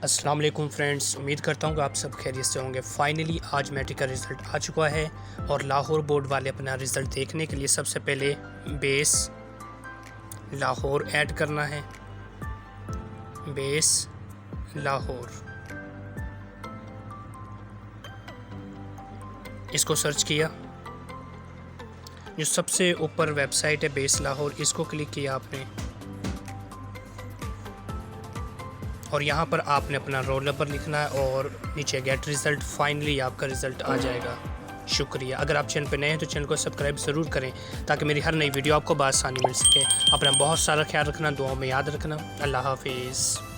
अस्सलाम वालेकुम फ्रेंड्स, उम्मीद करता हूँ कि आप सब खैरियत से होंगे। फाइनली आज मैट्रिक का रिज़ल्ट आ चुका है और लाहौर बोर्ड वाले अपना रिज़ल्ट देखने के लिए सबसे पहले बेस लाहौर ऐड करना है। बेस लाहौर इसको सर्च किया। जो सबसे ऊपर वेबसाइट है बेस लाहौर, इसको क्लिक किया आपने और यहाँ पर आपने अपना रोल नंबर लिखना है और नीचे गेट रिज़ल्ट। फाइनली आपका रिज़ल्ट आ जाएगा। शुक्रिया। अगर आप चैनल पर नए हैं तो चैनल को सब्सक्राइब ज़रूर करें ताकि मेरी हर नई वीडियो आपको बआसानी मिल सके। अपना बहुत सारा ख्याल रखना, दुआओं में याद रखना। अल्लाह हाफिज़।